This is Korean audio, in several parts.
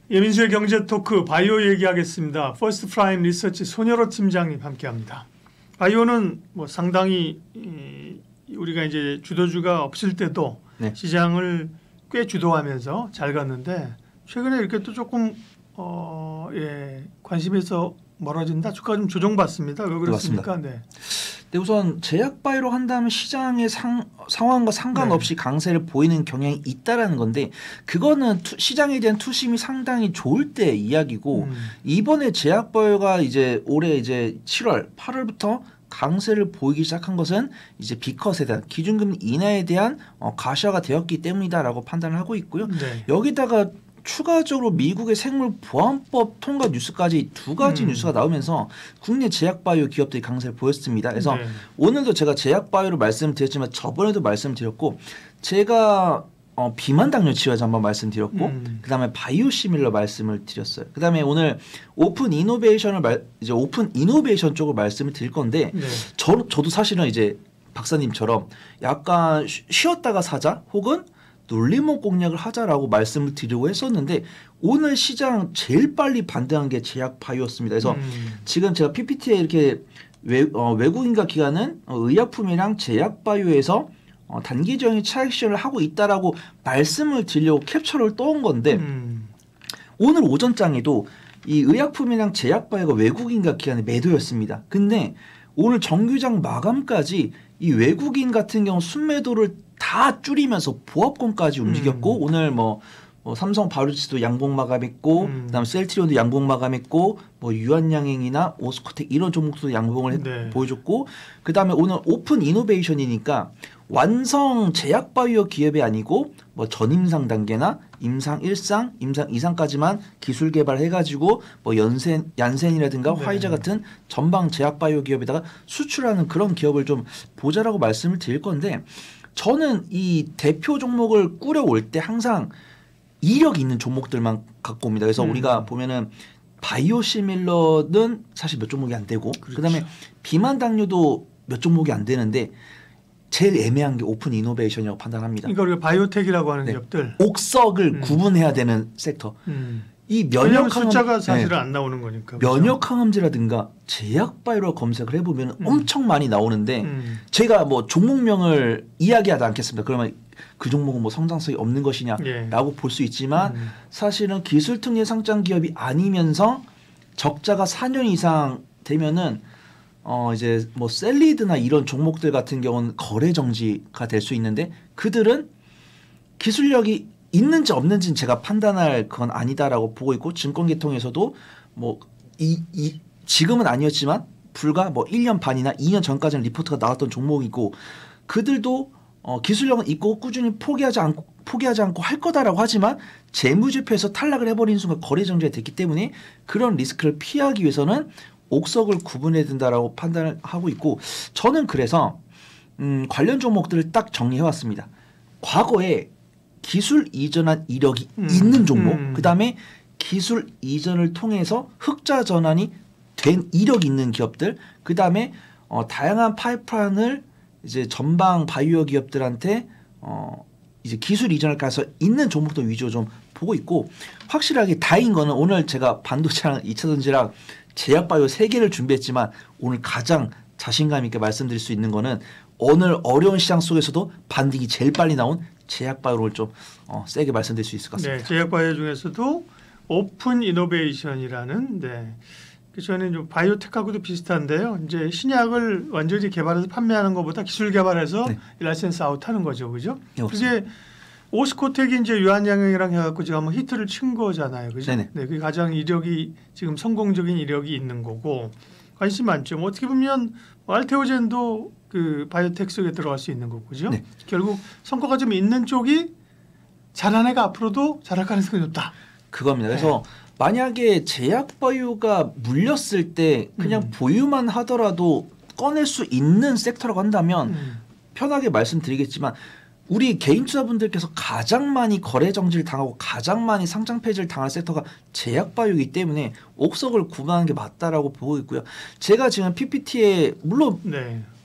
예민수의 경제 토크 바이오 얘기하겠습니다. 퍼스트 프라임 리서치 손여로 팀장님 함께합니다. 바이오는 뭐 상당히 우리가 이제 주도주가 없을 때도 네. 시장을 꽤 주도하면서 잘 갔는데 최근에 이렇게 또 조금 관심에서 멀어진다. 주가 좀 조정받습니다. 왜 그렇습니까? 네. 네, 우선 제약바이오로 한다면 시장의 상황과 상관없이 네. 강세를 보이는 경향이 있다라는 건데 그거는 시장에 대한 투심이 상당히 좋을 때 이야기고 이번에 제약바이오가 이제 올해 이제 7월, 8월부터 강세를 보이기 시작한 것은 이제 B컷에 대한 기준금리 인하에 대한 가시화가 되었기 때문이다라고 판단을 하고 있고요. 네. 여기다가 추가적으로 미국의 생물보안법 통과 뉴스까지 두 가지 뉴스가 나오면서 국내 제약바이오 기업들이 강세를 보였습니다. 그래서 네. 오늘도 제가 제약바이오로 말씀드렸지만 저번에도 말씀드렸고 제가 비만 당뇨 치료제 한번 말씀드렸고 그다음에 바이오시밀러 말씀을 드렸어요. 그다음에 오늘 오픈 이노베이션을 이제 오픈 이노베이션 쪽을 말씀을 드릴 건데 네. 저도 사실은 이제 박사님처럼 약간 쉬었다가 사자 혹은 놀림목 공략을 하자라고 말씀을 드리고 했었는데 오늘 시장 제일 빨리 반등한 게 제약바이오였습니다. 그래서 지금 제가 PPT에 이렇게 외국인과 기관은 의약품이랑 제약바이오에서 단기적인 차익실현을 하고 있다라고 말씀을 드리려고 캡처를 떠온 건데 오늘 오전장에도 이 의약품이랑 제약바이오가 외국인과 기관의 매도였습니다. 근데 오늘 정규장 마감까지 이 외국인 같은 경우 순매도를 다 줄이면서 보합권까지 움직였고 오늘 뭐 삼성 바이오로직스도 양봉 마감했고 그다음 셀트리온도 양봉 마감했고 뭐 유한양행이나 오스코텍 이런 종목도 양봉을 네. 보여줬고 그다음에 오늘 오픈 이노베이션이니까 완성 제약바이오 기업이 아니고 뭐 전임상 단계나 임상 1상, 임상 2상까지만 기술 개발해가지고 뭐 얀센이라든가 네. 화이자 같은 전방 제약바이오 기업에다가 수출하는 그런 기업을 좀 보자라고 말씀을 드릴 건데 저는 이 대표 종목을 꾸려올 때 항상 이력 있는 종목들만 갖고 옵니다. 그래서 우리가 보면은 바이오시밀러는 사실 몇 종목이 안 되고 그렇죠. 그다음에 비만 당뇨도 몇 종목이 안 되는데 제일 애매한 게 오픈 이노베이션이라고 판단합니다. 그러니까 우리가 바이오텍이라고 하는 네. 기업들. 옥석을 구분해야 되는 섹터. 이 면역 숫자가 사실은 네. 안 나오는 거니까. 면역 항암제라든가 제약바이오로 검색을 해보면 엄청 많이 나오는데 제가 뭐 종목명을 이야기하지 않겠습니다. 그러면 그 종목은 뭐 성장성이 없는 것이냐라고 예. 볼 수 있지만 사실은 기술특례 상장 기업이 아니면서 적자가 4년 이상 되면은 이제 뭐 셀리드나 이런 종목들 같은 경우는 거래 정지가 될 수 있는데 그들은 기술력이 있는지 없는지는 제가 판단할 그건 아니다라고 보고 있고 증권계통에서도 뭐 지금은 아니었지만 불과 뭐 1년 반이나 2년 전까지는 리포트가 나왔던 종목이고 그들도 기술력은 있고 꾸준히 포기하지 않고 할 거다라고 하지만 재무제표에서 탈락을 해버린 순간 거래 정지가 됐기 때문에 그런 리스크를 피하기 위해서는 옥석을 구분해야 된다라고 판단을 하고 있고 저는 그래서 관련 종목들을 딱 정리해왔습니다. 과거에 기술 이전한 이력이 있는 종목 그다음에 기술 이전을 통해서 흑자 전환이 된 이력이 있는 기업들 그다음에 다양한 파이프라인을 이제 전방 바이오 기업들한테 이제 기술 이전을 가서 있는 종목들 위주로 좀 보고 있고 확실하게 다인 거는 오늘 제가 반도체랑 2차전지랑 제약바이오 3개를 준비했지만 오늘 가장 자신감 있게 말씀드릴 수 있는 거는 오늘 어려운 시장 속에서도 반등이 제일 빨리 나온 제약바이오를 좀 세게 말씀드릴 수 있을 것 같습니다. 네, 제약바이오 중에서도 오픈 이노베이션이라는 저는 좀 바이오텍하고도 비슷한데요. 이제 신약을 완전히 개발해서 판매하는 것보다 기술 개발해서 네. 라이센스 아웃하는 거죠, 그죠? 네, 그게 오스코텍이 이제 유한양행이랑 해갖고 지금 한번 히트를 친 거잖아요, 그죠? 네네. 네, 그게 가장 이력이 지금 성공적인 이력이 있는 거고 관심 많죠. 뭐 어떻게 보면 알테오젠도 그 바이오텍 속에 들어갈 수 있는 거고, 그죠? 네. 결국 성과가 좀 있는 쪽이 잘한 애가 앞으로도 잘할 가능성이 높다. 그겁니다. 그래서 만약에 제약바이오가 물렸을 때 그냥 보유만 하더라도 꺼낼 수 있는 섹터라고 한다면 편하게 말씀드리겠지만 우리 개인 투자분들께서 가장 많이 거래 정지를 당하고 가장 많이 상장 폐지를 당할 섹터가 제약바이오이기 때문에 옥석을 구분하는 게 맞다라고 보고 있고요. 제가 지금 PPT에 물론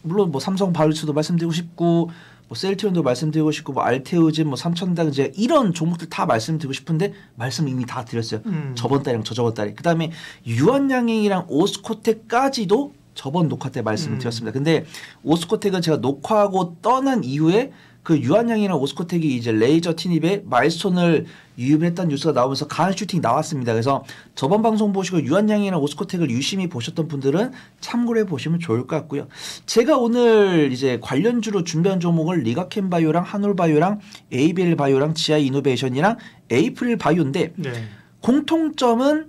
뭐 삼성 바이오로직스도 말씀드리고 싶고 뭐 셀트리온도 말씀드리고 싶고 뭐 알테오젠 뭐 삼천당 제가 이런 종목들 다 말씀드리고 싶은데 말씀 이미 다 드렸어요. 저번 달이랑 저저번 달에. 그다음에 유한양행이랑 오스코텍까지도 저번 녹화 때 말씀을 드렸습니다. 근데 오스코텍은 제가 녹화하고 떠난 이후에 그 유한양이랑 오스코텍이 이제 레이저 티닙에 마일스톤을 유입을 했다는 뉴스가 나오면서 가한 슈팅 나왔습니다. 그래서 저번 방송 보시고 유한양이랑 오스코텍을 유심히 보셨던 분들은 참고를 해보시면 좋을 것 같고요. 제가 오늘 이제 관련주로 준비한 종목을 리가켄바이오랑 한올바이오랑 ABL 바이오랑 지아이 이노베이션이랑 에이프릴 바이오인데 네. 공통점은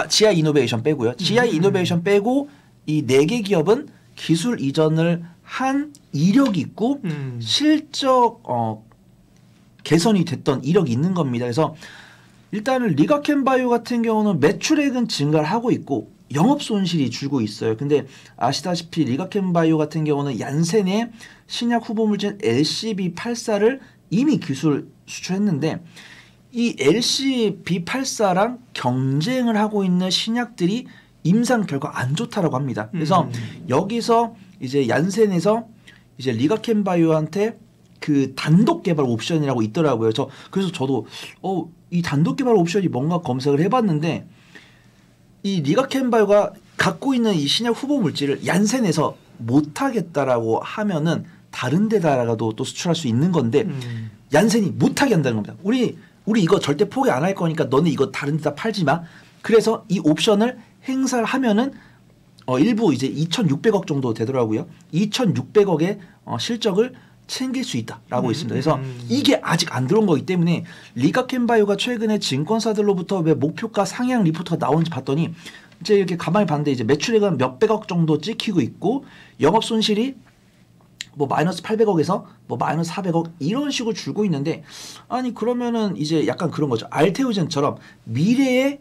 지아이 이노베이션 빼고요. 지아이 이노베이션 빼고 이 4개 기업은 기술 이전을 한 이력이 있고 실적 개선이 됐던 이력이 있는 겁니다. 그래서 일단은 리가켄바이오 같은 경우는 매출액은 증가를 하고 있고 영업 손실이 줄고 있어요. 근데 아시다시피 리가켄바이오 같은 경우는 얀센의 신약 후보 물질 LCB84를 이미 기술 수출했는데 이 LCB84랑 경쟁을 하고 있는 신약들이 임상 결과 안 좋다라고 합니다. 그래서 여기서 이제 얀센에서 이제 리가켄바이오한테 그 단독 개발 옵션이라고 있더라고요. 그래서 저도 이 단독 개발 옵션이 뭔가 검색을 해봤는데 이 리가켄바이오가 갖고 있는 이 신약 후보 물질을 얀센에서 못하겠다라고 하면은 다른 데다가도 또 수출할 수 있는 건데 얀센이 못하게 한다는 겁니다. 우리 이거 절대 포기 안 할 거니까 너네 이거 다른 데다 팔지 마. 그래서 이 옵션을 행사를 하면은 일부 이제 2,600억 정도 되더라고요. 2,600억의 실적을 챙길 수 있다라고 있습니다. 그래서 이게 아직 안 들어온 거기 때문에 리가켄바이오가 최근에 증권사들로부터 왜 목표가 상향 리포트가 나오는지 봤더니 이제 이렇게 가만히 봤는데 이제 매출액은 몇백억 정도 찍히고 있고 영업 손실이 뭐 마이너스 800억에서 뭐 마이너스 400억 이런 식으로 줄고 있는데 아니 그러면은 이제 약간 그런 거죠. 알테오젠처럼 미래에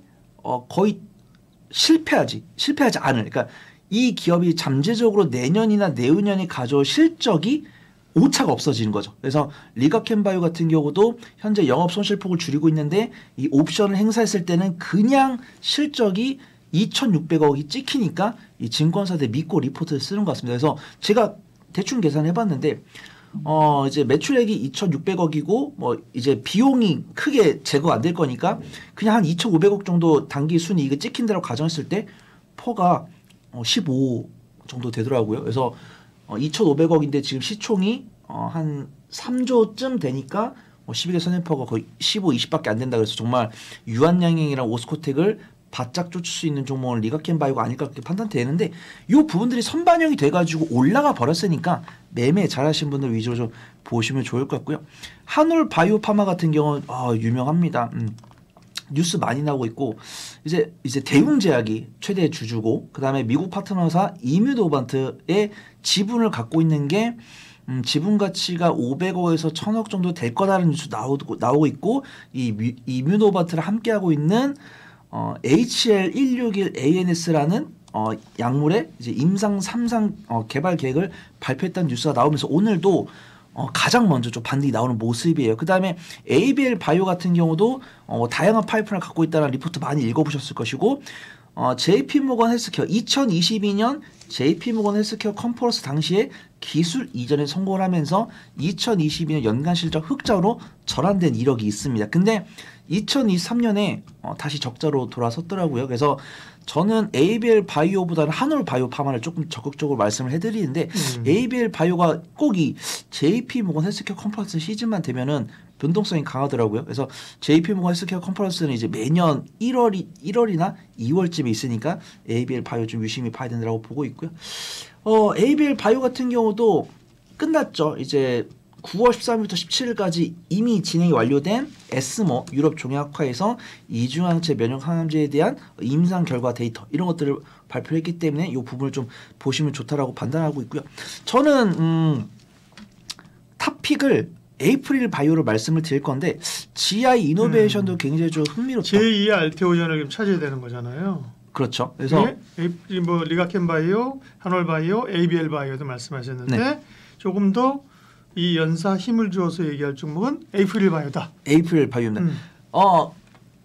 거의 실패하지 않을 그러니까 이 기업이 잠재적으로 내년이나 내후년에 가져올 실적이 오차가 없어지는 거죠. 그래서 리가켄바이오 같은 경우도 현재 영업 손실폭을 줄이고 있는데 이 옵션을 행사했을 때는 그냥 실적이 2,600억이 찍히니까 이 증권사들 믿고 리포트를 쓰는 것 같습니다. 그래서 제가 대충 계산해 봤는데 이제 매출액이 2,600억이고 뭐 이제 비용이 크게 제거 안 될 거니까 그냥 한 2,500억 정도 단기 순이익을 찍힌다고 가정했을 때 퍼가 15 정도 되더라고요. 그래서 2,500억인데 지금 시총이 한 3조쯤 되니까 12개 선행퍼가 거의 15, 20밖에 안 된다. 그래서 정말 유한양행이랑 오스코텍을 바짝 쫓을 수 있는 종목은 리가켄바이오가 아닐까 그렇게 판단되는데 이 부분들이 선반영이 돼가지고 올라가 버렸으니까 매매 잘하신 분들 위주로 좀 보시면 좋을 것 같고요. 한올바이오파마 같은 경우는 유명합니다. 뉴스 많이 나오고 있고 이제 대웅제약이 최대 주주고 그다음에 미국 파트너사 이뮤노반트의 지분을 갖고 있는 게 지분 가치가 500억에서 1,000억 정도 될 거다라는 뉴스 나오고 있고 이 이뮤노반트를 함께하고 있는 HL161ANS라는 약물의 이제 임상 3상 개발 계획을 발표했다는 뉴스가 나오면서 오늘도 가장 먼저 좀 반등이 나오는 모습이에요. 그 다음에 ABL 바이오 같은 경우도 다양한 파이프를 갖고 있다는 리포트 많이 읽어보셨을 것이고 JP모건 헬스케어 2022년 JP모건 헬스케어 컨퍼런스 당시에 기술 이전에 성공을 하면서 2022년 연간 실적 흑자로 전환된 이력이 있습니다. 근데 2023년에 다시 적자로 돌아섰더라고요. 그래서 저는 ABL 바이오보다는 한올 바이오 파마를 조금 적극적으로 말씀을 해드리는데 ABL 바이오가 꼭 이 JP모건 헬스케어 컨퍼런스 시즌만 되면은 변동성이 강하더라고요. 그래서 JP모건 헬스케어 컨퍼런스는 이제 매년 1월이나 2월쯤에 있으니까 ABL 바이오 좀 유심히 봐야 된다고 보고 있고요. ABL 바이오 같은 경우도 끝났죠. 이제 9월 13일부터 17일까지 이미 진행이 완료된 에스모 유럽 종약화에서 이중항체 면역 항암제에 대한 임상 결과 데이터 이런 것들을 발표했기 때문에 이 부분을 좀 보시면 좋다라고 판단하고 있고요. 저는 탑픽을 에이프릴 바이오로 말씀을 드릴 건데 GI 이노베이션도 굉장히 좀 흥미롭다. 제2의 알테오젠을 찾아야 되는 거잖아요. 그렇죠. 그래서 뭐 리가켄바이오, 한올바이오, ABL 바이오도 말씀하셨는데 네. 조금 더 이 연사 힘을 주어서 얘기할 종목은 에이프릴 바이오다. 에이프릴 바이오입니다.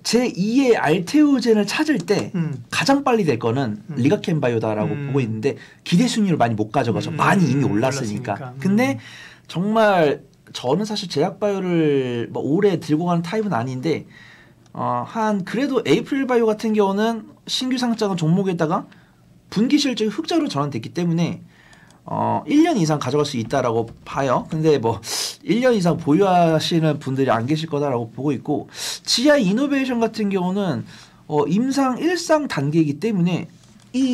제2의 알테오젠을 찾을 때 가장 빨리 될 거는 리가켄바이오다라고 보고 있는데 기대 순위를 많이 못 가져가서 많이 이미 올랐으니까. 근데 정말 저는 사실 제약바이오를 뭐 오래 들고 가는 타입은 아닌데 한 그래도 에이프릴바이오 같은 경우는 신규 상장한 종목에다가 분기 실적이 흑자로 전환됐기 때문에 1년 이상 가져갈 수 있다라고 봐요. 근데 뭐 1년 이상 보유하시는 분들이 안 계실 거다라고 보고 있고 GI 이노베이션 같은 경우는 임상 1상 단계이기 때문에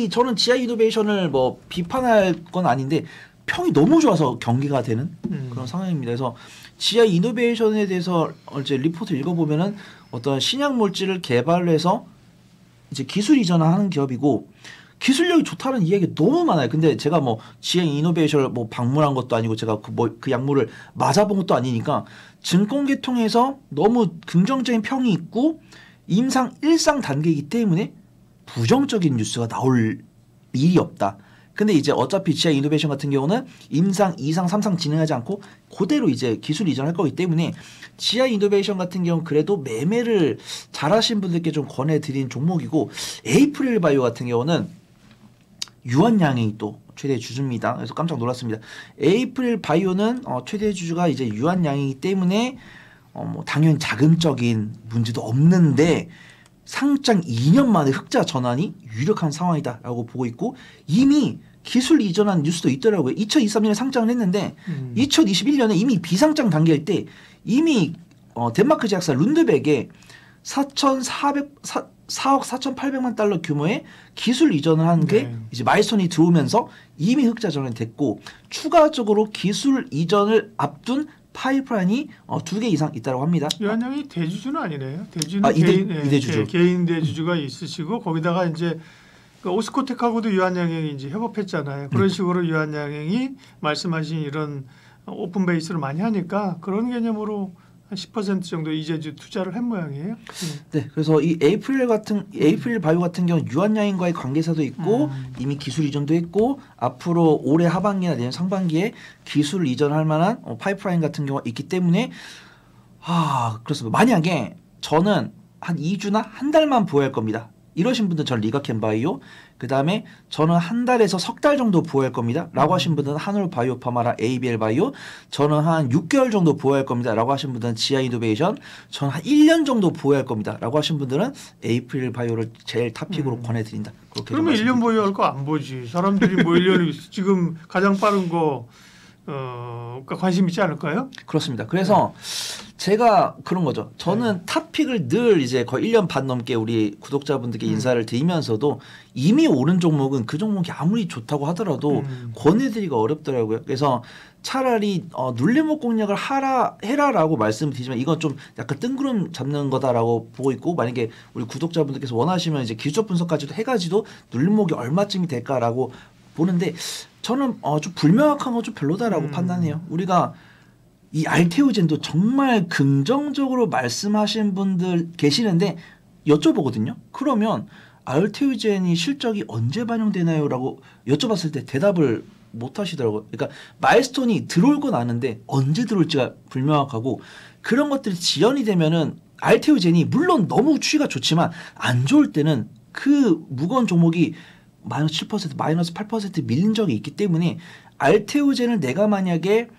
저는 GI 이노베이션을 뭐 비판할 건 아닌데 평이 너무 좋아서 경기가 되는 그런 상황입니다. 그래서 GI 이노베이션에 대해서 이제 리포트 읽어보면은 어떤 신약 물질을 개발해서 이제 기술 이전하는 기업이고 기술력이 좋다는 이야기가 너무 많아요. 근데 제가 뭐 GI 이노베이션을 뭐 방문한 것도 아니고 제가 그 약물을 맞아본 것도 아니니까 증권계통에서 너무 긍정적인 평이 있고 임상 1상 단계이기 때문에 부정적인 뉴스가 나올 일이 없다. 근데 이제 어차피 GI 이노베이션 같은 경우는 임상 2상 3상 진행하지 않고 그대로 이제 기술 이전할 거기 때문에 GI 이노베이션 같은 경우는 그래도 매매를 잘하신 분들께 좀 권해드린 종목이고 에이프릴 바이오 같은 경우는 유한양행이 또 최대 주주입니다. 그래서 깜짝 놀랐습니다. 에이프릴 바이오는 최대 주주가 이제 유한양행이기 때문에 뭐 당연히 자금적인 문제도 없는데 상장 2년 만에 흑자 전환이 유력한 상황이다라고 보고 있고 이미 기술 이전한 뉴스도 있더라고요. 2023년에 상장을 했는데 2021년에 이미 비상장 단계일 때 이미 덴마크 제약사 룬드백에 4억 4,800만 달러 규모의 기술 이전을 한 게 이제 마일스톤이 들어오면서 이미 흑자 전환이 됐고 추가적으로 기술 이전을 앞둔 파이프라인이 2개 이상 있다고 합니다. 유한양이 대주주는 아니네요. 대주주는 이대주주. 개인 대주주가 있으시고 거기다가 이제 그 오스코텍하고도 유한양행이 이제 협업했잖아요. 그런 식으로 유한양행이 말씀하신 이런 오픈 베이스를 많이 하니까 그런 개념으로 한 10% 정도 이제주 투자를 한 모양이에요. 네, 그래서 이 에이프릴 바이오 같은 경우 유한양행과의 관계사도 있고 이미 기술 이전도 했고 앞으로 올해 하반기나 내년 상반기에 기술 이전할 만한 파이프라인 같은 경우가 있기 때문에 그렇습니다. 만약에 저는 한 2주나 한 달만 보유할 겁니다. 이러신 분들은 저는 리가켄바이오, 그 다음에 저는 한 달에서 석 달 정도 보유할 겁니다. 라고 하신 분들은 한올바이오파마라, ABL바이오, 저는 한 6개월 정도 보유할 겁니다. 라고 하신 분들은 GI 이노베이션, 저는 한 1년 정도 보유할 겁니다. 라고 하신 분들은 에이프릴 바이오를 제일 탑픽으로 권해드린다. 그러면 1년 보유할 거 안 보지. 사람들이 뭐 1년이 지금 가장 빠른 거 관심 있지 않을까요? 그렇습니다. 그래서 제가 그런 거죠. 저는 탑픽을 늘 이제 거의 1년 반 넘게 우리 구독자분들께 인사를 드리면서도 이미 오른 종목은 그 종목이 아무리 좋다고 하더라도 권해드리기가 어렵더라고요. 그래서 차라리 눌림목 공략을 해라라고 말씀드리지만 이건 좀 약간 뜬구름 잡는 거다라고 보고 있고 만약에 우리 구독자분들께서 원하시면 이제 기술적 분석까지도 해가지고 눌림목이 얼마쯤이 될까라고 보는데 저는 좀 불명확한 거 좀 별로다라고 판단해요. 우리가 이 알테오젠도 정말 긍정적으로 말씀하신 분들 계시는데 여쭤보거든요. 그러면 알테오젠이 실적이 언제 반영되나요? 라고 여쭤봤을 때 대답을 못 하시더라고요. 그러니까 마일스톤이 들어올 건 아는데 언제 들어올지가 불명확하고 그런 것들이 지연이 되면은 알테오젠이 물론 너무 추이가 좋지만 안 좋을 때는 그 무거운 종목이 마이너스 7%, 마이너스 8% 밀린 적이 있기 때문에 알테오젠을 내가 만약에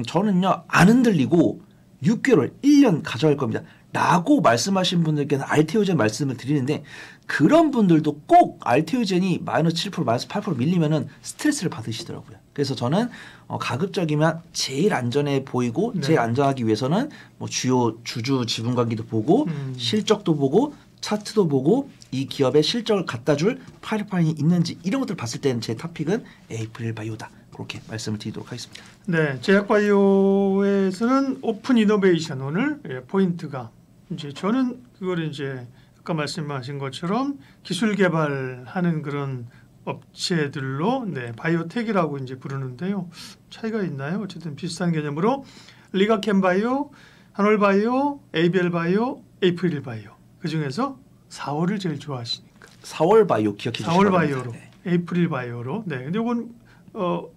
저는요 안 흔들리고 6개월, 1년 가져갈 겁니다. 라고 말씀하신 분들께는 알테오젠 말씀을 드리는데 그런 분들도 꼭 알테오젠이 마이너스 7%, 마이너스 8% 밀리면은 스트레스를 받으시더라고요. 그래서 저는 가급적이면 제일 안전해 보이고 제일 안전하기 위해서는 뭐 주요 주주 지분 관계도 보고 실적도 보고 차트도 보고 이 기업의 실적을 갖다 줄 파이프라인이 있는지 이런 것들을 봤을 때는 제 탑픽은 에이프릴 바이오다. 그렇게 말씀을 드리도록 하겠습니다. 네, 제약바이오에서는 오픈 이노베이션 오늘 포인트가 이제 저는 그걸 이제 아까 말씀하신 것처럼 기술 개발하는 그런 업체들로 바이오텍이라고 이제 부르는데요. 차이가 있나요? 어쨌든 비슷한 개념으로 리가켄바이오, 한올바이오, ABL바이오, 에이프릴바이오 그 중에서 4월을 제일 좋아하시니까 4월 바이오 기억해 주시기 바랍니다. 4월 바이오로, 에이프릴 바이오로. 네, 근데 이건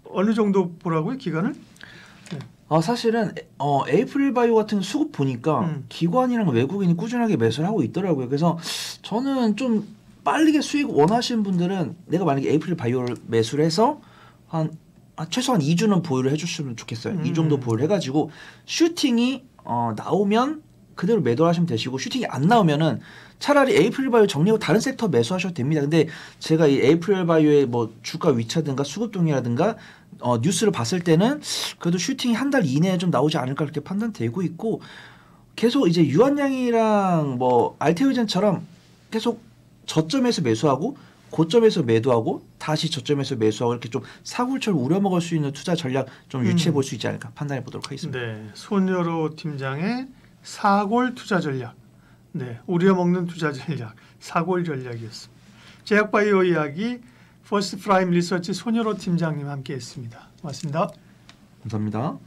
어느 정도 보라고요? 기간을? 사실은 에이프릴 바이오 같은 수급 보니까 기관이랑 외국인이 꾸준하게 매수를 하고 있더라고요. 그래서 저는 좀 빠르게 수익 원하시는 분들은 내가 만약에 에이프릴 바이오를 매수를 해서 한 최소한 2주는 보유를 해주시면 좋겠어요. 이 정도 보유를 해가지고 슈팅이 나오면 그대로 매도하시면 되시고 슈팅이 안 나오면은 차라리 에이프릴바이오 정리하고 다른 섹터 매수하셔도 됩니다. 근데 제가 이 에이프릴바이오의 뭐 주가 위치라든가 수급 동향이라든가 뉴스를 봤을 때는 그래도 슈팅이 한 달 이내에 좀 나오지 않을까 그렇게 판단되고 있고 계속 이제 유한양이랑 뭐 알테오젠처럼 계속 저점에서 매수하고 고점에서 매도하고 다시 저점에서 매수하고 이렇게 좀 사골처럼 우려먹을 수 있는 투자 전략 좀 유치해 볼 수 있지 않을까 판단해 보도록 하겠습니다. 네, 손여로 팀장의 사골 투자 전략, 네, 우려먹는 투자 전략, 사골 전략이었습니다. 제약바이오 이야기 퍼스트 프라임 리서치 손여로 팀장님 함께했습니다. 고맙습니다. 감사합니다.